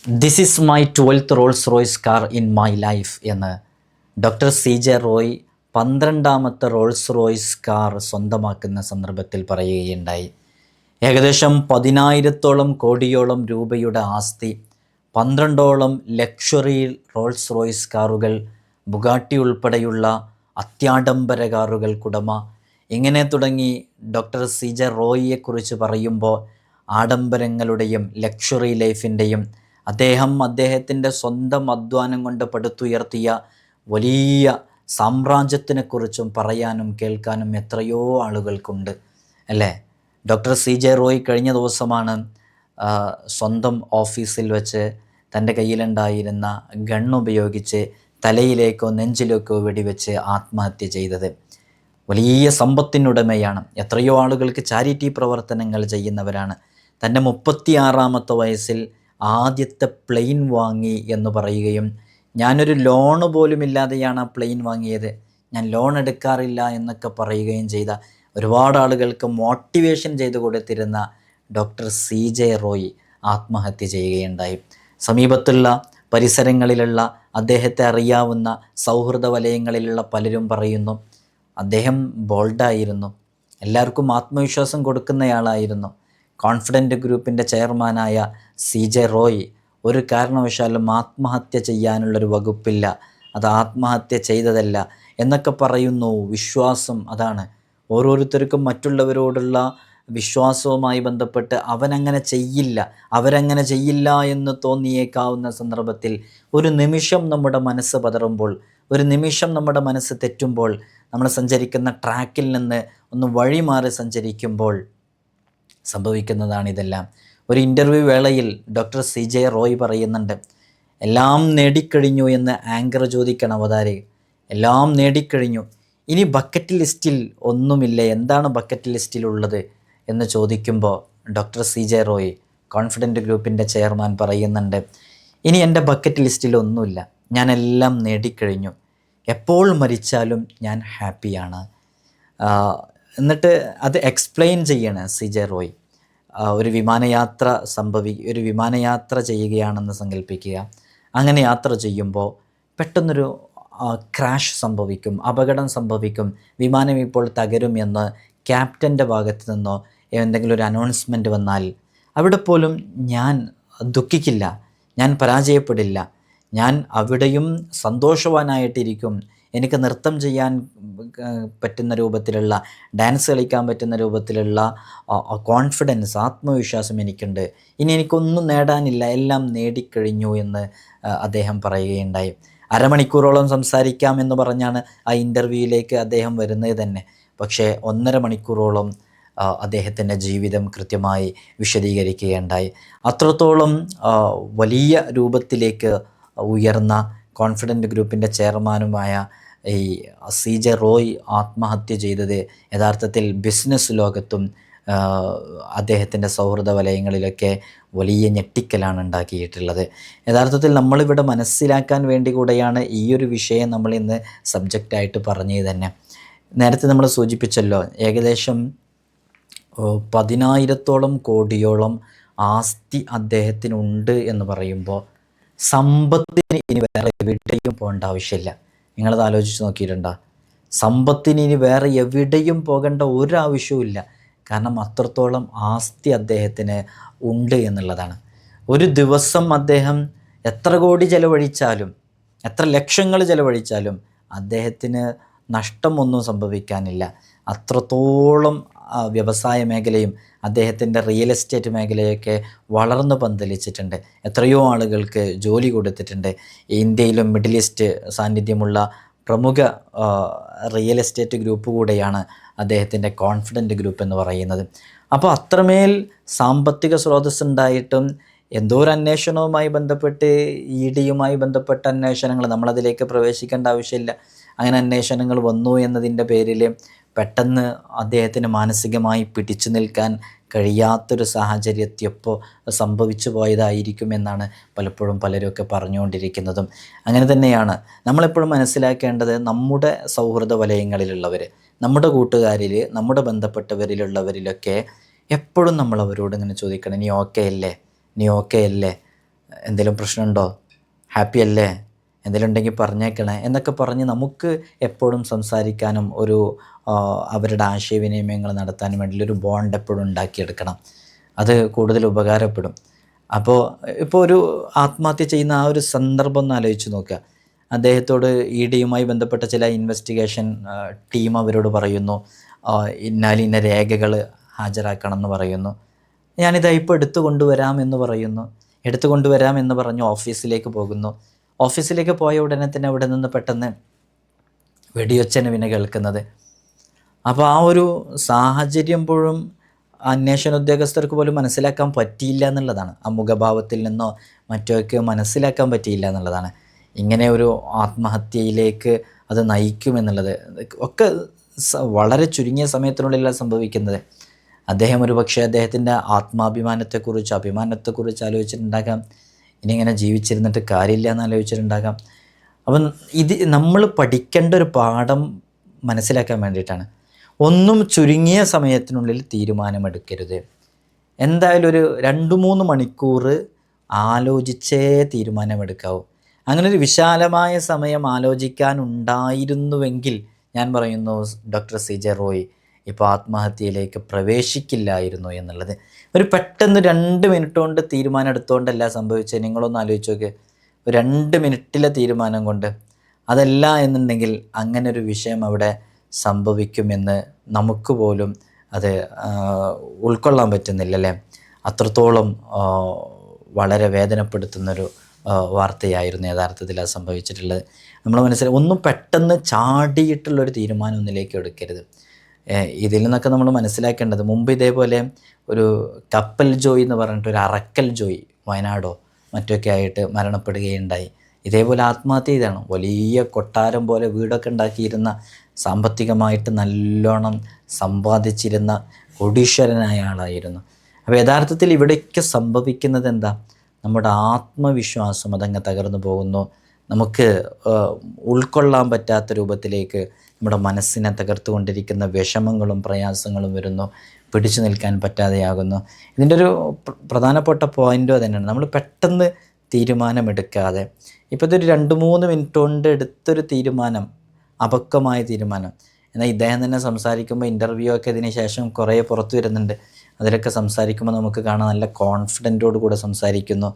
This is my 12th Rolls Royce car in my life എന്ന് doctor CJ Roy 12ാമത്തെ Rolls Royce car സ്വന്തമാക്കുന്ന സന്ദർഭത്തിൽ പറയുകയുണ്ടായി. ഏകദേശം 10,000-ഓളം കോടിയോളം രൂപയുടെ ആസ്തി, 12ഓളം ലക്ഷറി റോൾസ് റോയ്സ് കാറുകൾ, ബുഗാട്ടി ഉൾപ്പെടെയുള്ള അത്യാഡംബര കാറുകൾക്കുടമ, ഇങ്ങനെ തുടങ്ങി ഡോക്ടർ CJ റോയിയെക്കുറിച്ച് പറയുമ്പോൾ ആഡംബരങ്ങളുടെയും ലക്ഷറി ലൈഫിൻ്റെയും അദ്ദേഹത്തിൻ്റെ സ്വന്തം അധ്വാനം കൊണ്ട് പടുത്തുയർത്തിയ വലിയ സാമ്രാജ്യത്തിനെക്കുറിച്ചും പറയാനും കേൾക്കാനും എത്രയോ ആളുകൾക്കുണ്ട് അല്ലേ. ഡോക്ടർ CJ റോയ് കഴിഞ്ഞ ദിവസമാണ് സ്വന്തം ഓഫീസിൽ വെച്ച് തൻ്റെ കയ്യിലുണ്ടായിരുന്ന ഗണ്ണുപയോഗിച്ച് തലയിലേക്കോ നെഞ്ചിലേക്കോ വെടിവെച്ച് ആത്മഹത്യ ചെയ്തത്. വലിയ സമ്പത്തിനുടമയാണ്, എത്രയോ ആളുകൾക്ക് ചാരിറ്റി പ്രവർത്തനങ്ങൾ ചെയ്യുന്നവരാണ്. തൻ്റെ 36ാമത്തെ വയസ്സിൽ ആദ്യത്തെ പ്ലെയിൻ വാങ്ങി എന്ന് പറയുകയും, ഞാനൊരു ലോണ് പോലും ഇല്ലാതെയാണ് ആ പ്ലെയിൻ വാങ്ങിയത്, ഞാൻ ലോൺ എടുക്കാറില്ല എന്നൊക്കെ പറയുകയും ചെയ്ത, ഒരുപാട് ആളുകൾക്ക് മോട്ടിവേഷൻ ചെയ്തു കൊടുത്തിരുന്ന ഡോക്ടർ CJ റോയ് ആത്മഹത്യ ചെയ്യുകയുണ്ടായി. സമീപത്തുള്ള പരിസരങ്ങളിലുള്ള അദ്ദേഹത്തെ അറിയാവുന്ന സൗഹൃദ വലയങ്ങളിലുള്ള പലരും പറയുന്നു, അദ്ദേഹം ബോൾഡായിരുന്നു, എല്ലാവർക്കും ആത്മവിശ്വാസം കൊടുക്കുന്നയാളായിരുന്നു. കോൺഫിഡൻറ്റ് ഗ്രൂപ്പിൻ്റെ ചെയർമാനായ CJ റോയ് ഒരു കാരണവശാലും ആത്മഹത്യ ചെയ്യാനുള്ളൊരു വകുപ്പില്ല, അത് ആത്മഹത്യ ചെയ്തതല്ല എന്നൊക്കെ പറയുന്നു. വിശ്വാസം അതാണ്, ഓരോരുത്തർക്കും മറ്റുള്ളവരോടുള്ള വിശ്വാസവുമായി ബന്ധപ്പെട്ട് അവരങ്ങനെ ചെയ്യില്ല എന്ന് തോന്നിയേക്കാവുന്ന സന്ദർഭത്തിൽ ഒരു നിമിഷം നമ്മുടെ മനസ്സ് പതറുമ്പോൾ, ഒരു നിമിഷം നമ്മുടെ മനസ്സ് തെറ്റുമ്പോൾ, നമ്മൾ സഞ്ചരിക്കുന്ന ട്രാക്കിൽ നിന്ന് ഒന്ന് വഴിമാറി സഞ്ചരിക്കുമ്പോൾ സംഭവിക്കുന്നതാണിതെല്ലാം. ഒരു ഇൻ്റർവ്യൂ വേളയിൽ ഡോക്ടർ CJ റോയ് പറയുന്നുണ്ട്, എല്ലാം നേടിക്കഴിഞ്ഞു എന്ന് ആങ്കർ ചോദിക്കണം അവതാരക, എല്ലാം നേടിക്കഴിഞ്ഞു, ഇനി ബക്കറ്റ് ലിസ്റ്റിൽ ഒന്നുമില്ലേ, എന്താണ് ബക്കറ്റ് ലിസ്റ്റിലുള്ളത് എന്ന് ചോദിക്കുമ്പോൾ ഡോക്ടർ CJ റോയ്, കോൺഫിഡൻറ്റ് ഗ്രൂപ്പിൻ്റെ ചെയർമാൻ, പറയുന്നുണ്ട്, ഇനി എൻ്റെ ബക്കറ്റ് ലിസ്റ്റിൽ ഒന്നുമില്ല, ഞാനെല്ലാം നേടിക്കഴിഞ്ഞു, എപ്പോൾ മരിച്ചാലും ഞാൻ ഹാപ്പിയാണ്. എന്നിട്ട് അത് എക്സ്പ്ലെയിൻ ചെയ്യണം CJ റോയ്. ഒരു വിമാനയാത്ര ചെയ്യുകയാണെന്ന് സങ്കല്പിക്കുക. അങ്ങനെ യാത്ര ചെയ്യുമ്പോൾ പെട്ടെന്നൊരു ക്രാഷ് സംഭവിക്കും, അപകടം സംഭവിക്കും, വിമാനം ഇപ്പോൾ തകരും എന്ന് ക്യാപ്റ്റൻ്റെ ഭാഗത്ത് നിന്നോ എന്തെങ്കിലും ഒരു അനൗൺസ്മെൻറ്റ് വന്നാൽ അവിടെ പോലും ഞാൻ ദുഃഖിക്കില്ല, ഞാൻ പരാജയപ്പെടില്ല, ഞാൻ അവിടെയും സന്തോഷവാനായിട്ടിരിക്കും. എനിക്ക് നൃത്തം ചെയ്യാൻ പറ്റുന്ന രൂപത്തിലുള്ള, ഡാൻസ് കളിക്കാൻ പറ്റുന്ന രൂപത്തിലുള്ള കോൺഫിഡൻസ്, ആത്മവിശ്വാസം എനിക്കുണ്ട്, ഇനി എനിക്കൊന്നും നേടാനില്ല, എല്ലാം നേടിക്കഴിഞ്ഞു എന്ന് അദ്ദേഹം പറയുകയുണ്ടായി. അരമണിക്കൂറോളം സംസാരിക്കാം എന്ന് പറഞ്ഞാണ് ആ ഇൻ്റർവ്യൂവിലേക്ക് അദ്ദേഹം വരുന്നത് തന്നെ. പക്ഷേ 1.5 മണിക്കൂറോളം അദ്ദേഹത്തിൻ്റെ ജീവിതം കൃത്യമായി വിശദീകരിക്കുകയുണ്ടായി. അത്രത്തോളം വലിയ രൂപത്തിലേക്ക് ഉയർന്ന കോൺഫിഡൻറ്റ് ഗ്രൂപ്പിൻ്റെ ചെയർമാനുമായ ഈ CJ റോയ് ആത്മഹത്യ ചെയ്തത് യഥാർത്ഥത്തിൽ ബിസിനസ് ലോകത്തും അദ്ദേഹത്തിൻ്റെ സൗഹൃദ വലയങ്ങളിലൊക്കെ വലിയ ഞെട്ടിക്കലാണ് ഉണ്ടാക്കിയിട്ടുള്ളത്. യഥാർത്ഥത്തിൽ നമ്മളിവിടെ മനസ്സിലാക്കാൻ വേണ്ടി കൂടെയാണ് ഈ ഒരു വിഷയം നമ്മൾ ഇന്ന് സബ്ജക്റ്റായിട്ട് പറഞ്ഞത് തന്നെ. നേരത്തെ നമ്മൾ സൂചിപ്പിച്ചല്ലോ, ഏകദേശം 10,000-ഓളം കോടിയോളം ആസ്തി അദ്ദേഹത്തിനുണ്ട് എന്ന് പറയുമ്പോൾ സമ്പത്തിന് ഇനി വേറെ എവിടെയും പോകേണ്ട ആവശ്യമില്ല. നിങ്ങളത് ആലോചിച്ച് നോക്കിയിട്ടുണ്ടോ? സമ്പത്തിന് ഇനി വേറെ എവിടെയും പോകേണ്ട ഒരാവശ്യവുമില്ല. കാരണം അത്രത്തോളം ആസ്തി അദ്ദേഹത്തിന് ഉണ്ട് എന്നുള്ളതാണ്. ഒരു ദിവസം അദ്ദേഹം എത്ര കോടി ചെലവഴിച്ചാലും, എത്ര ലക്ഷങ്ങൾ ചെലവഴിച്ചാലും അദ്ദേഹത്തിന് നഷ്ടമൊന്നും സംഭവിക്കാനില്ല. അത്രത്തോളം വ്യവസായ മേഖലയും അദ്ദേഹത്തിൻ്റെ റിയൽ എസ്റ്റേറ്റ് മേഖലയൊക്കെ വളർന്നു പന്തലിച്ചിട്ടുണ്ട്. എത്രയോ ആളുകൾക്ക് ജോലി കൊടുത്തിട്ടുണ്ട്. ഇന്ത്യയിലും മിഡിൽ ഈസ്റ്റ് സാന്നിധ്യമുള്ള പ്രമുഖ റിയൽ എസ്റ്റേറ്റ് ഗ്രൂപ്പ് കൂടെയാണ് അദ്ദേഹത്തിൻ്റെ കോൺഫിഡൻറ്റ് ഗ്രൂപ്പ് എന്ന് പറയുന്നത്. അപ്പോൾ അത്രമേൽ സാമ്പത്തിക സ്രോതസ് ഉണ്ടായിട്ടും എന്തോ ഒരു അന്വേഷണവുമായി ബന്ധപ്പെട്ട് EDയുമായി ബന്ധപ്പെട്ട അന്വേഷണങ്ങൾ, നമ്മളതിലേക്ക് പ്രവേശിക്കേണ്ട ആവശ്യമില്ല. അങ്ങനെ അന്വേഷണങ്ങൾ വന്നു എന്നതിൻ്റെ പേരിൽ പെട്ടെന്ന് അദ്ദേഹത്തിന് മാനസികമായി പിടിച്ചു നിൽക്കാൻ കഴിയാത്തൊരു സാഹചര്യത്തിയപ്പോൾ സംഭവിച്ചു പോയതായിരിക്കുമെന്നാണ് പലപ്പോഴും പലരൊക്കെ പറഞ്ഞുകൊണ്ടിരിക്കുന്നതും. അങ്ങനെ തന്നെയാണ് നമ്മളെപ്പോഴും മനസ്സിലാക്കേണ്ടത്, നമ്മുടെ സൗഹൃദ വലയങ്ങളിലുള്ളവർ, നമ്മുടെ കൂട്ടുകാരിൽ, നമ്മുടെ ബന്ധപ്പെട്ടവരിലുള്ളവരിലൊക്കെ എപ്പോഴും നമ്മൾ അവരോട് ഇങ്ങനെ ചോദിക്കണം, നീ ഓക്കെ അല്ലേ, എന്തെങ്കിലും പ്രശ്നമുണ്ടോ, ഹാപ്പി അല്ലേ, എന്തെങ്കിലും ഉണ്ടെങ്കിൽ പറഞ്ഞേക്കണേ എന്നൊക്കെ പറഞ്ഞ് നമുക്ക് എപ്പോഴും സംസാരിക്കാനും അവരുടെ ആശയവിനിമയങ്ങൾ നടത്താനും വേണ്ടിയൊരു ബോണ്ട് എപ്പോഴും ഉണ്ടാക്കിയെടുക്കണം. അത് കൂടുതൽ ഉപകാരപ്പെടും. അപ്പോൾ ഇപ്പോൾ ഒരു ആത്മഹത്യ ചെയ്യുന്ന ആ ഒരു സന്ദർഭം ഒന്ന് ആലോചിച്ച് നോക്കുക. അദ്ദേഹത്തോട് EDയുമായി ബന്ധപ്പെട്ട ചില ഇൻവെസ്റ്റിഗേഷൻ ടീം അവരോട് പറയുന്നു, ഇന്ന രേഖകൾ ഹാജരാക്കണം എന്ന് പറയുന്നു. ഞാനിതാ ഇപ്പോൾ എടുത്തു കൊണ്ടുവരാം എന്ന് പറഞ്ഞ് ഓഫീസിലേക്ക് പോകുന്നു. ഓഫീസിലേക്ക് പോയ ഉടനെ തന്നെ അവിടെ നിന്ന് പെട്ടെന്ന് വെടിയൊച്ചന് പിന്നെ കേൾക്കുന്നത്. അപ്പോൾ ആ ഒരു സാഹചര്യം പോലും അന്വേഷണ ഉദ്യോഗസ്ഥർക്ക് പോലും മനസ്സിലാക്കാൻ പറ്റിയില്ല എന്നുള്ളതാണ്. ആ മുഖഭാവത്തിൽ നിന്നോ മറ്റൊക്കെ മനസ്സിലാക്കാൻ പറ്റിയില്ല എന്നുള്ളതാണ്. ഇങ്ങനെ ഒരു ആത്മഹത്യയിലേക്ക് അത് നയിക്കുമെന്നുള്ളത് ഒക്കെ വളരെ ചുരുങ്ങിയ സമയത്തിനുള്ളിലാണ് സംഭവിക്കുന്നത്. അദ്ദേഹം ഒരു പക്ഷേ അദ്ദേഹത്തിൻ്റെ അഭിമാനത്തെക്കുറിച്ച് ആലോചിച്ചിട്ടുണ്ടാകാം. ഇനി ഇങ്ങനെ ജീവിച്ചിരുന്നിട്ട് കാര്യമില്ല എന്ന് ആലോചിച്ചിട്ടുണ്ടാകാം. അപ്പം ഇത് നമ്മൾ പഠിക്കേണ്ട ഒരു പാഠം മനസ്സിലാക്കാൻ വേണ്ടിയിട്ടാണ്. ഒന്നും ചുരുങ്ങിയ സമയത്തിനുള്ളിൽ തീരുമാനമെടുക്കരുത്. എന്തായാലും ഒരു 2-3 മണിക്കൂർ ആലോചിച്ചേ തീരുമാനമെടുക്കാവൂ. അങ്ങനെ ഒരു വിശാലമായ സമയം ആലോചിക്കാനുണ്ടായിരുന്നുവെങ്കിൽ ഞാൻ പറയുന്നു ഡോക്ടർ CJ റോയ് ഇപ്പോൾ ആത്മഹത്യയിലേക്ക് പ്രവേശിക്കില്ലായിരുന്നു എന്നുള്ളത്. ഒരു പെട്ടെന്ന് 2 മിനിറ്റ് കൊണ്ട് തീരുമാനം എടുത്തുകൊണ്ടല്ല സംഭവിച്ചത്. നിങ്ങളൊന്ന് ആലോചിച്ച് നോക്ക്. ഒരു 2 മിനിറ്റിലെ തീരുമാനം കൊണ്ട്. അതല്ല എന്നുണ്ടെങ്കിൽ അങ്ങനെ ഒരു വിഷയം അവിടെ സംഭവിക്കുമെന്ന് നമുക്ക് പോലും അത് ഉൾക്കൊള്ളാൻ പറ്റുന്നില്ലല്ലേ. അത്രത്തോളം വളരെ വേദനപ്പെടുത്തുന്നൊരു വാർത്തയായിരുന്നു യഥാർത്ഥത്തിൽ അത് സംഭവിച്ചിട്ടുള്ളത്. നമ്മൾ മനസ്സിലായി, ഒന്നും പെട്ടെന്ന് ചാടിയിട്ടുള്ളൊരു തീരുമാനം ഒന്നിലേക്ക് എടുക്കരുത്. ഇതിൽ നിന്നൊക്കെ നമ്മൾ മനസ്സിലാക്കേണ്ടത്, മുമ്പ് ഇതേപോലെ ഒരു കപ്പൽ ജോയ് എന്ന് പറഞ്ഞിട്ട് ഒരു അറക്കൽ ജോയ് വയനാടോ മറ്റൊക്കെ ആയിട്ട് മരണപ്പെടുകയുണ്ടായി. ഇതേപോലെ ആത്മഹത്യ ചെയ്താണ്. വലിയ കൊട്ടാരം പോലെ വീടൊക്കെ ഉണ്ടാക്കിയിരുന്ന, സാമ്പത്തികമായിട്ട് നല്ലോണം സമ്പാദിച്ചിരുന്ന കോടീശ്വരനായ ആളായിരുന്നു. അപ്പോൾ യഥാർത്ഥത്തിൽ ഇവിടെയൊക്കെ സംഭവിക്കുന്നത് എന്താ? നമ്മുടെ ആത്മവിശ്വാസം അതങ്ങ് തകർന്നു പോകുന്നു. നമുക്ക് ഉൾക്കൊള്ളാൻ പറ്റാത്ത രൂപത്തിലേക്ക് നമ്മുടെ മനസ്സിനെ തകർത്തുകൊണ്ടിരിക്കുന്ന വിഷമങ്ങളും പ്രയാസങ്ങളും വരുന്നു. പിടിച്ചു നിൽക്കാൻ പറ്റാതെയാകുന്നു. ഇതിൻ്റെ ഒരു പ്രധാനപ്പെട്ട പോയിൻ്റ് തന്നെയാണ്, നമ്മൾ പെട്ടെന്ന് തീരുമാനമെടുക്കാതെ. ഇപ്പോൾ ഇതൊരു 2-3 മിനിറ്റ് കൊണ്ട് എടുത്തൊരു തീരുമാനം, അപക്വമായ തീരുമാനം. എന്നാൽ ഇദ്ദേഹം തന്നെ സംസാരിക്കുമ്പോൾ ഇൻ്റർവ്യൂ ഒക്കെ ഇതിന് ശേഷം കുറേ പുറത്തു വരുന്നുണ്ട്. അതിലൊക്കെ സംസാരിക്കുമ്പോൾ നമുക്ക് കാണാം, നല്ല കോൺഫിഡൻറ്റോട് കൂടെ സംസാരിക്കുന്നു,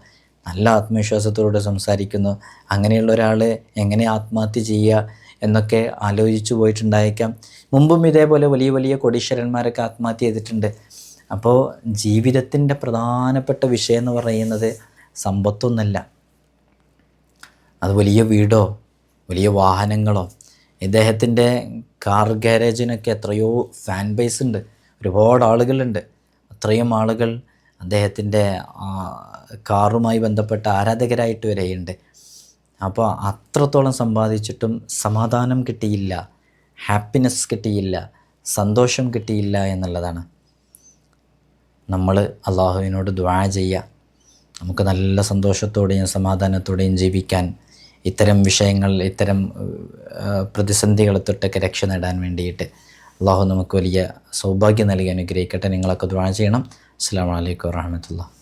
നല്ല ആത്മവിശ്വാസത്തോടെ സംസാരിക്കുന്നു. അങ്ങനെയുള്ള ഒരാൾ എങ്ങനെ ആത്മഹത്യ ചെയ്യുക എന്നൊക്കെ ആലോചിച്ചു പോയിട്ടുണ്ടായേക്കാം. മുമ്പും ഇതേപോലെ വലിയ വലിയ കോടീശ്വരന്മാരൊക്കെ ആത്മഹത്യ ചെയ്തിട്ടുണ്ട്. അപ്പോൾ ജീവിതത്തിൻ്റെ പ്രധാനപ്പെട്ട വിഷയം എന്ന് പറയുന്നത് സമ്പത്തൊന്നല്ല, അത് വലിയ വീടോ വലിയ വാഹനങ്ങളോ. ഇദ്ദേഹത്തിൻ്റെ കാർ ഗാരേജിനൊക്കെ എത്രയോ ഫാൻ ബേസ് ഉണ്ട്, ഒരുപാട് ആളുകളുണ്ട്. അത്രയും ആളുകൾ അദ്ദേഹത്തിൻ്റെ കാറുമായി ബന്ധപ്പെട്ട ആരാധകരായിട്ട് വരെയുണ്ട്. അപ്പോൾ അത്രത്തോളം സമ്പാദിച്ചിട്ടും സമാധാനം കിട്ടിയില്ല, ഹാപ്പിനെസ് കിട്ടിയില്ല, സന്തോഷം കിട്ടിയില്ല എന്നുള്ളതാണ്. നമ്മൾ അള്ളാഹുവിനോട് ദുആ ചെയ്യുക, നമുക്ക് നല്ല സന്തോഷത്തോടെയും സമാധാനത്തോടെയും ജീവിക്കാൻ, ഇത്തരം വിഷയങ്ങൾ, ഇത്തരം പ്രതിസന്ധികളെ തൊട്ടൊക്കെ രക്ഷ നേടാൻ വേണ്ടിയിട്ട് അള്ളാഹു നമുക്ക് വലിയ സൗഭാഗ്യം നൽകി അനുഗ്രഹിക്കട്ടെ. നിങ്ങളൊക്കെ ദുആ ചെയ്യണം. അസ്സലാമു അലൈക്കും വറഹ്മത്തുള്ളാഹി.